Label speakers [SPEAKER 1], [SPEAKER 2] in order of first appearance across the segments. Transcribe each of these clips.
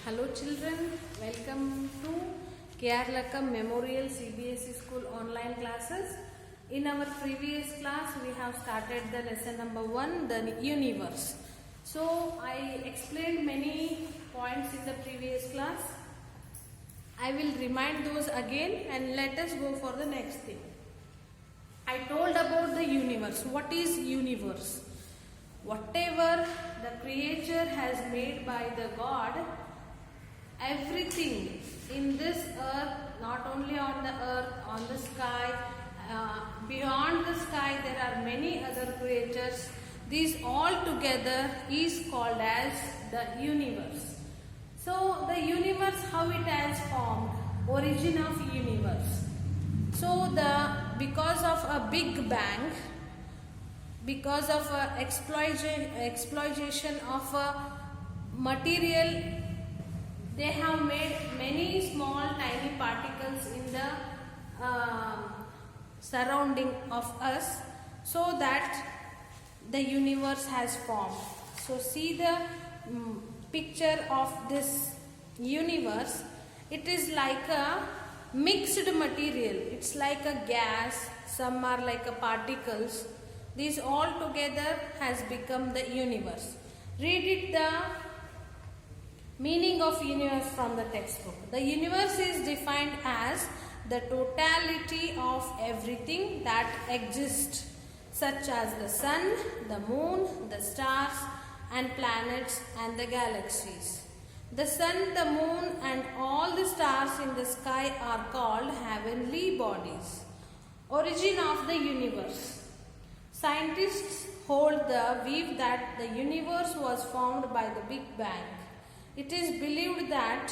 [SPEAKER 1] Hello children, welcome to KR Lakam Memorial CBSE School online classes. In our previous class we have started the lesson number 1, the universe. So I explained many points in the previous class. I will remind those again and let us go for the next thing. I told about the universe. What is universe? Whatever the creature has made by the God, everything in this earth, not only on the earth, on the sky, beyond the sky there are many other creatures. These all together is called as the universe. So the universe, how it has formed, origin of universe. So because of a big bang, because of exploitation of a material, they have made many small tiny particles in the surrounding of us, so that the universe has formed. So see the picture of this universe. It is like a mixed material. It's like a gas, some are like a particles. These all together has become the universe. Read it, the meaning of universe from the textbook. The universe is defined as the totality of everything that exists, such as the sun, the moon, the stars and planets and the galaxies. The sun, the moon and all the stars in the sky are called heavenly bodies. Origin of the universe. Scientists hold the view that the universe was formed by the Big Bang. It is believed that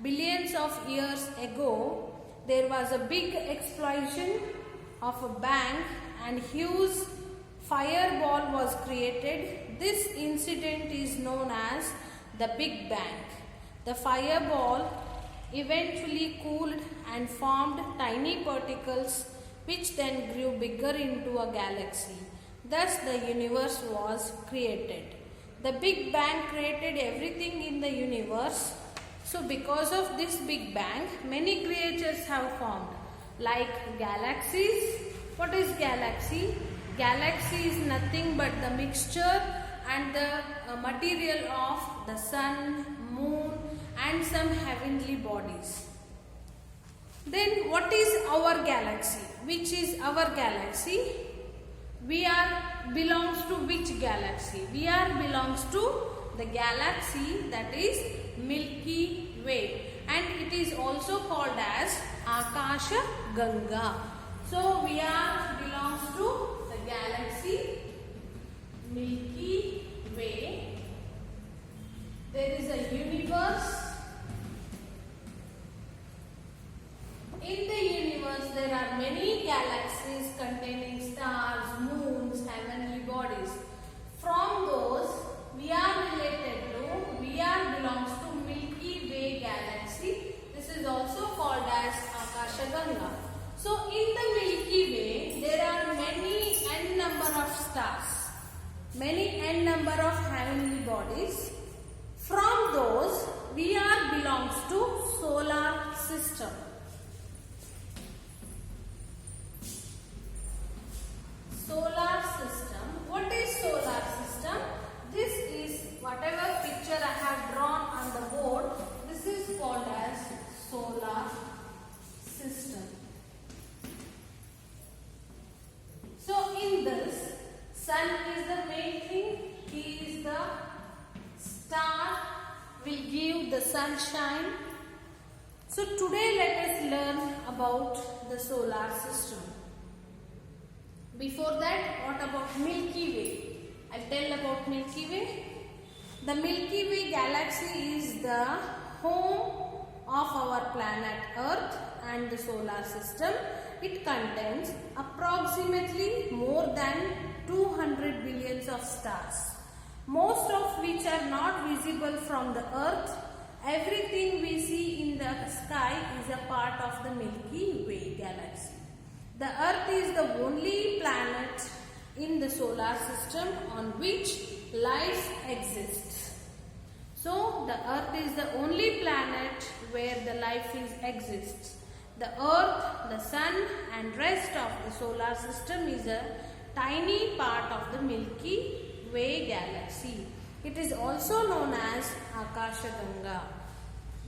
[SPEAKER 1] billions of years ago there was a big explosion of a bang and huge fireball was created. This incident is known as the Big Bang. The fireball eventually cooled and formed tiny particles which then grew bigger into a galaxy. Thus the universe was created. The Big Bang created everything in the universe. So because of this Big Bang, many creatures have formed, like galaxies. What is galaxy? Galaxy is nothing but the mixture and the material of the sun, moon and some heavenly bodies. Then what is our galaxy? Which is our galaxy? We belongs to which galaxy? We belongs to the galaxy that is Milky Way, and it is also called as Akasha Ganga. So we belongs to the galaxy Milky Way. There is a universe. In the universe there are many galaxies containing stars, moons, heavenly bodies. From those we belongs to Milky Way galaxy. This is also called as Akasha Ganga. So in the Milky Way there are many n number of stars, many n number of heavenly bodies. From those we belongs to solar system. Solar system. What is solar system? This is whatever picture I have drawn on the board. This is called as solar system. So in this, sun is the main thing. He is the star, will give the sunshine. So today let us learn about the solar system. Before that, what about Milky Way? I'll tell about Milky Way. The Milky Way galaxy is the home of our planet Earth and the solar system. It contains approximately more than 200 billions of stars, most of which are not visible from the Earth. Everything we see in the sky is a part of the Milky Way galaxy. The Earth is the only planet in the solar system on which life exists. So the Earth is the only planet where the life exists. The Earth, the Sun and rest of the solar system is a tiny part of the Milky Way galaxy. It is also known as Akashaganga.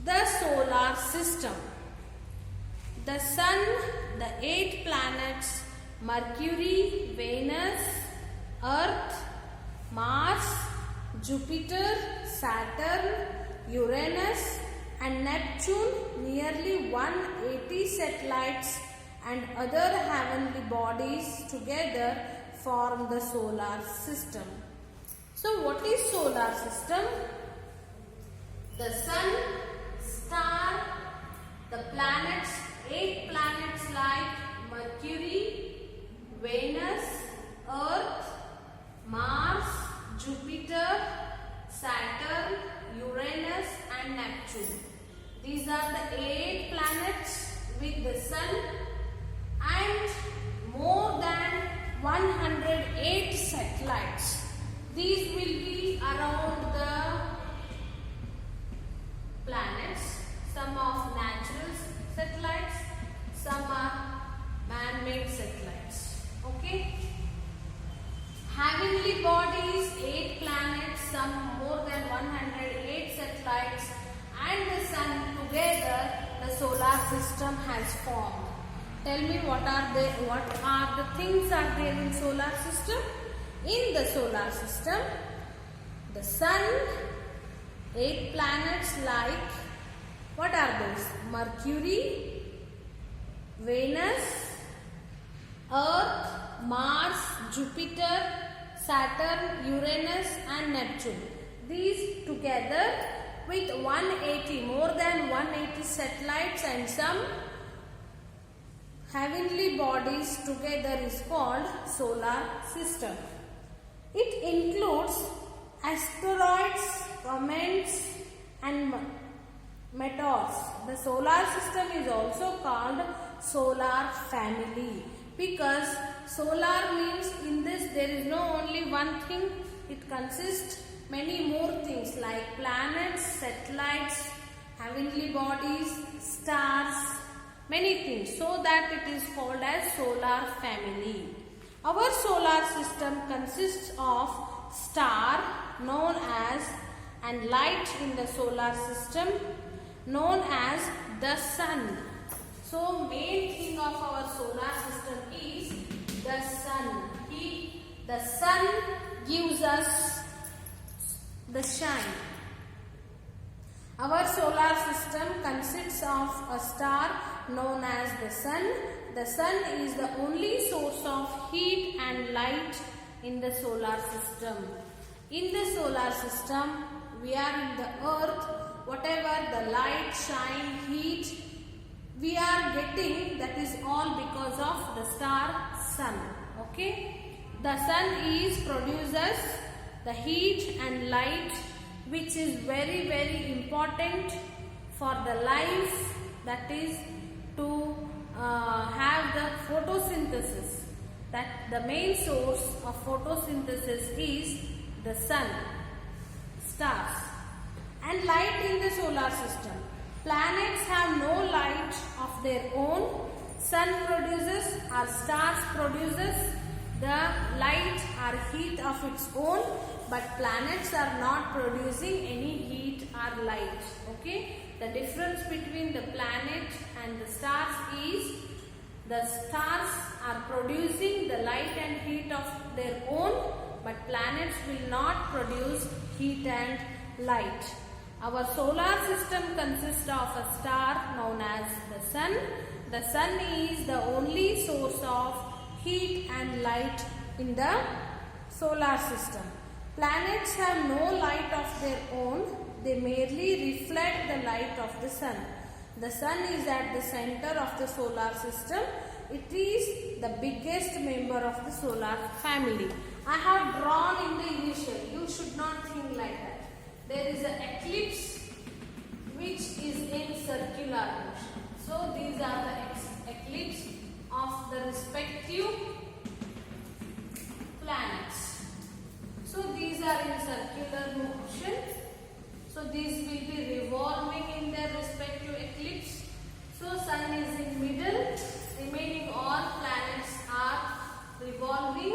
[SPEAKER 1] The solar system. The Sun, the 8 planets Mercury, Venus, Earth, Mars, Jupiter, Saturn, Uranus and Neptune, nearly 180 satellites and other heavenly bodies together form the solar system. So what is solar system? The Sun, star, the planets, 8 planets like Mercury, Venus, Earth, Mars, Jupiter, Saturn, Uranus and Neptune. These are the 8 planets with the Sun and more than 108 satellites. These will be around the planets. Some are natural satellites, some are man-made satellites. Okay. Heavenly bodies, 8 planets, some more than 108 satellites and the Sun together, the solar system has formed. Tell me what are the things are there in solar system? In the solar system, the Sun, 8 planets like, what are those? Mercury, Venus, Earth, Mars, Jupiter, Saturn, Uranus and Neptune. These together with 180, more than 180 satellites and some heavenly bodies together is called solar system. It includes asteroids, comets and meteors. The solar system is also called solar family because solar means in this there is no only one thing, it consists many more things like planets, satellites, heavenly bodies, stars, many things, so that it is called as solar family. Our solar system consists of star known as and light in the solar system known as the Sun. So main thing of our solar system is the Sun. The Sun gives us the shine. Our solar system consists of a star known as the Sun. The Sun is the only source of heat and light in the solar system. In the solar system, we are in the Earth. Whatever the light, shine, heat we are getting, that is all because of the star Sun. Okay. The Sun produces the heat and light which is very important for the life, that is to have the photosynthesis. That the main source of photosynthesis is the Sun, stars and light in the solar system. Planets have no light of their own. Sun produces or stars produces the light or heat of its own, but planets are not producing any heat or light. Okay, the difference between the planet and the stars is the stars are producing the light and heat of their own, but planets will not produce heat and light. Our solar system consists of a star known as the Sun. The Sun is the only source of heat and light in the solar system. Planets have no light of their own. They merely reflect the light of the Sun. The Sun is at the center of the solar system. It is the biggest member of the solar family. I have drawn in the initial. You should not think like that. There is an eclipse which is in circular motion. So these are the eclipse of the respective planets. So these are in circular motion. So So sun is in middle, remaining all planets are revolving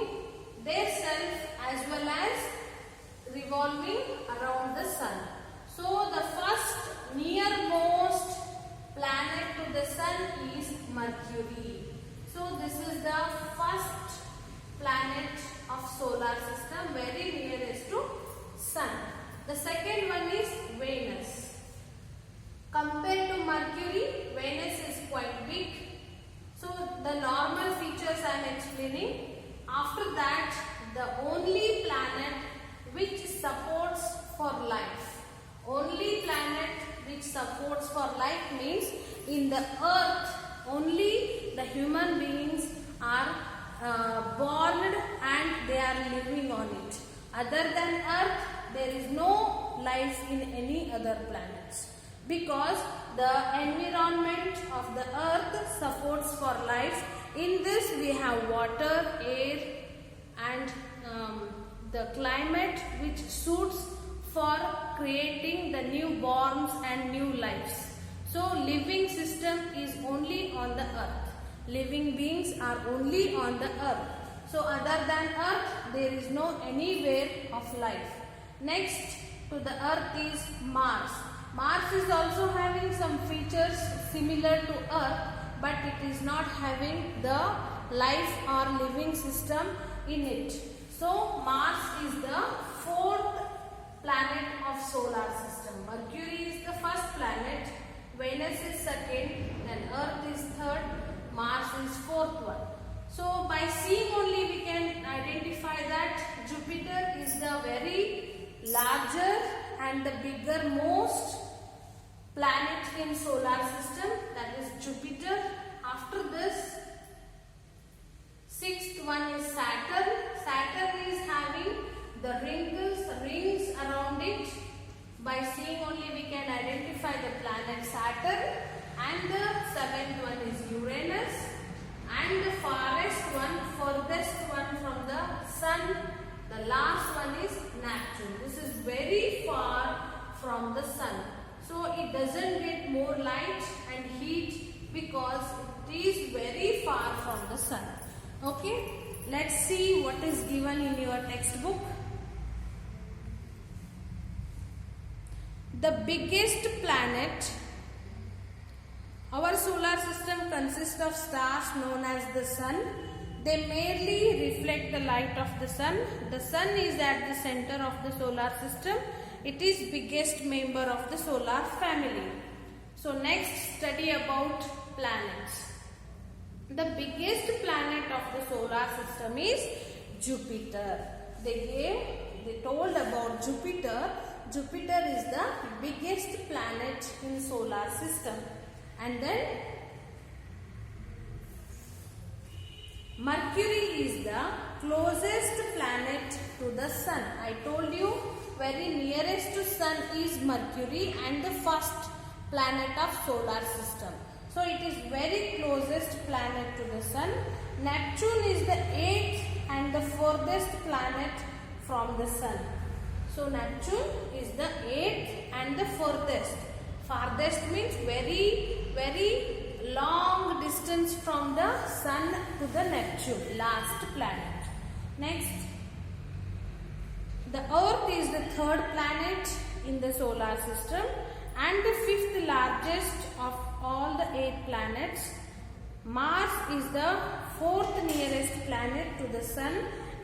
[SPEAKER 1] their self as well as revolving around the sun. So the first nearmost planet to the sun is Mercury. So this is the first planet of solar system, very nearest to sun. The second one is Venus. Compared to Mercury, Venus is quite big. So the normal features I am explaining. After that, the only planet which supports for life. Only planet which supports for life means in the earth only the human beings are born and they are living on it. Other than earth, there is no life in any other planets. Because the environment of the earth supports for life. In this we have water, air and the climate which suits for creating the newborns and new lives. So living system is only on the earth. Living beings are only on the earth. So other than earth there is no anywhere of life. Next to the earth is Mars. Mars is also having some features similar to earth, but it is not having the life or living system in it. So Mars is the fourth planet of solar system. Mercury is the first planet, Venus is second, then Earth is third, Mars is fourth one. So by seeing only we can identify that Jupiter is the very larger and the bigger most planet in solar system, that is Jupiter. After this, sixth one is Saturn. Saturn is having the rings around it. By seeing only we can identify the planet Saturn. And the seventh one is Uranus. And the farthest one from the sun, the last one is Neptune. This is very far from the sun. So it doesn't get more light and heat because it is very far from the sun. Okay, let's see what is given in your textbook. The biggest planet. Our solar system consists of stars known as the sun. They merely reflect the light of the sun. The sun is at the center of the solar system. It is biggest member of the solar family. So next, study about planets. The biggest planet of the solar system is Jupiter. They told about Jupiter. Jupiter is the biggest planet in solar system. And then Mercury is the closest planet to the sun. I told you very nearest to sun is Mercury and the first planet of solar system. So it is very closest planet to the sun. Neptune is the 8th and the furthest planet from the sun. So Neptune is the 8th and the furthest. Farthest means very long distance from the sun to the Neptune, last planet. Next, the Earth is the third planet in the solar system and the fifth largest of all the 8 planets. Mars is the fourth nearest planet to the sun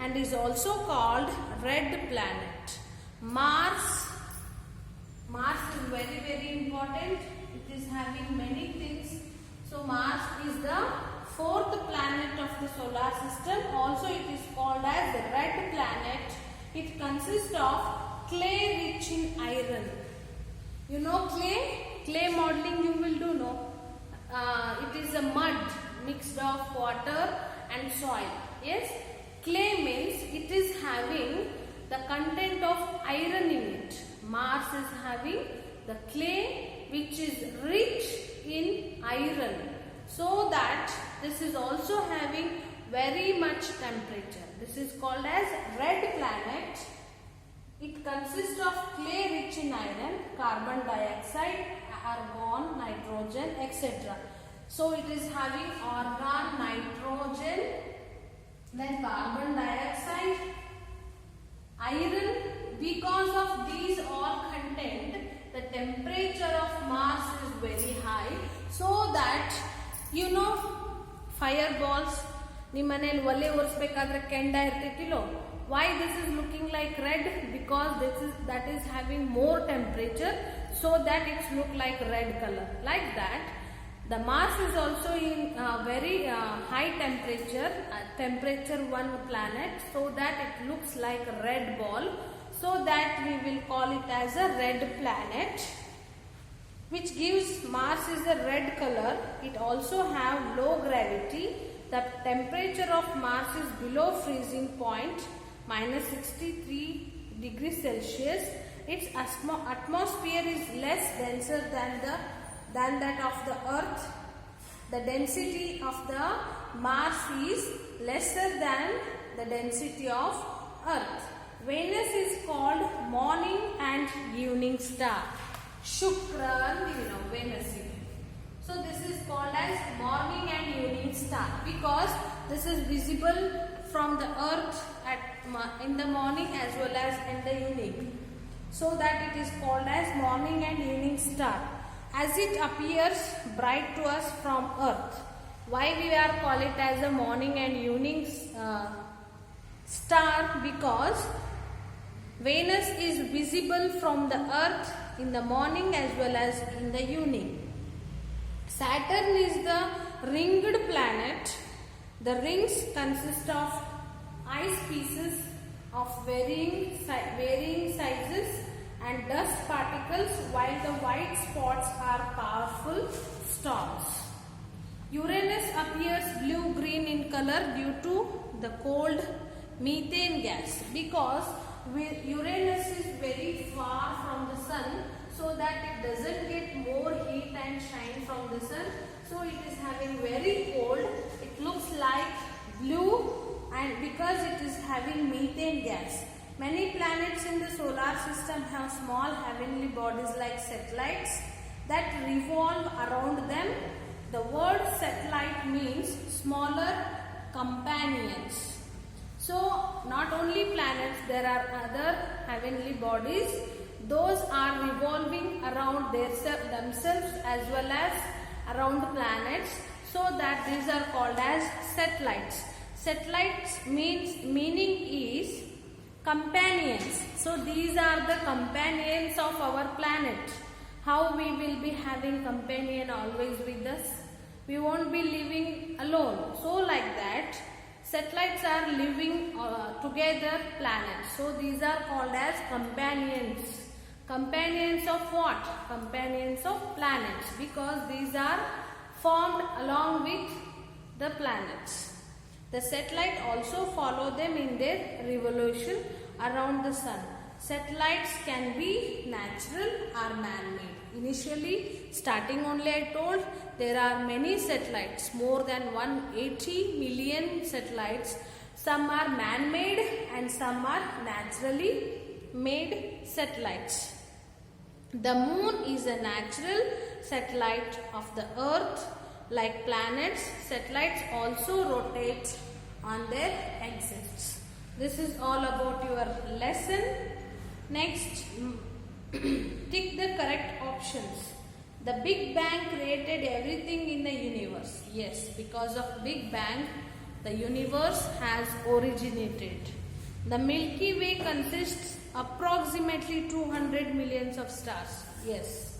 [SPEAKER 1] and is also called red planet. Mars is very important. It is having many things. So Mars is the fourth planet of the solar system. Also it is called as the red planet. It consists of clay rich in iron. You know clay modeling you will do, no? It is a mud mixed of water and soil. Yes, clay means it is having the content of iron in it. Mars is having the clay which is rich in iron, so that this is also having very much temperature. This is called as red planet. It consists of clay rich in iron, carbon dioxide, argon, nitrogen, etc. So it is having argon, nitrogen, then carbon dioxide, iron. Because of these all content, the temperature of Mars is very high, so that you know fireballs ನಿಮ್ಮನೇಲಿ ಒಲೆ ಉರಿಸಬೇಕಾದ್ರೆ ಕೆಂಡ ಇರ್ತಿತ್ತಿಲ್ಲೋ. Why this is looking like red? Because that is having more temperature, so that it's look like red color. Like that, the Mars is also in very high temperature, temperature 1 planet, so that it looks like a red ball. So that we will call it as a red planet, which gives Mars is a red color. It also have low gravity. The temperature of Mars is below freezing point, minus 63 degrees Celsius. Its atmosphere is less denser than that of the Earth. The density of the Mars is lesser than the density of Earth. Venus is called morning and evening star. Shukra, Venus. So this is called as morning and evening star because this is visible from the Earth in the morning as well as in the evening. So that it is called as morning and evening star, as it appears bright to us from Earth. Why we are call it as a morning and evening star? Because Venus is visible from the Earth in the morning as well as in the evening. Saturn is the ringed planet. The rings consist of ice pieces of varying sizes and dust particles, while the white spots are powerful storms. Uranus appears blue-green in color due to the cold methane gas, because Uranus is very far from the sun, so that it doesn't get more heat and shine from the sun. So it is having very cold. It looks like blue, and because it is having methane gas. Many planets in the solar system have small heavenly bodies like satellites that revolve around them. The word satellite means smaller companions. So not only planets, there are other heavenly bodies. Those are revolving around themselves as well as around planets, so that these are called as satellites. Satellites meaning is companions. So these are the companions of our planet. How we will be having companion always with us? We won't be living alone. So like that, satellites are living together planets. So these are called as companions. Companions of what? Companions of planets, because these are formed along with the planets. The satellite also follow them in their revolution around the sun. Satellites can be natural or man-made. Initially, starting only I told, there are many satellites, more than 180 million satellites. Some are man-made and some are naturally made satellites. The moon is a natural satellite of the Earth. Like planets, satellites also rotate on their axis. This is all about your lesson. Next, tick the correct options. The Big Bang created everything in the universe. Yes, because of Big Bang, the universe has originated. The Milky Way consists approximately 200 millions of stars. Yes.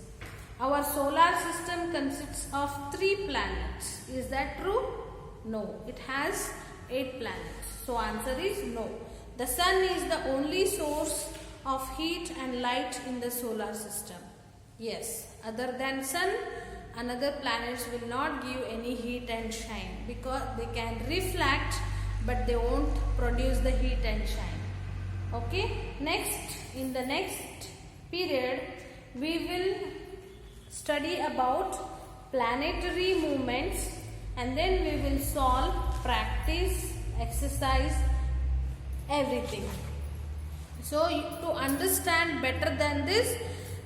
[SPEAKER 1] Our solar system consists of 3 planets. Is that true? No. It has 8 planets. So answer is no. The sun is the only source of heat and light in the solar system. Yes. Other than sun, another planets will not give any heat and shine, because they can reflect but they won't produce the heat and shine. Okay. Next, in the next period, we will study about planetary movements, and then we will solve, practice, exercise, everything. So to understand better than this,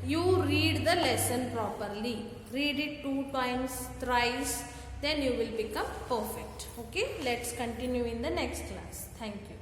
[SPEAKER 1] you read the lesson properly. Read it 2 times, thrice, then you will become perfect. Okay, let's continue in the next class. Thank you.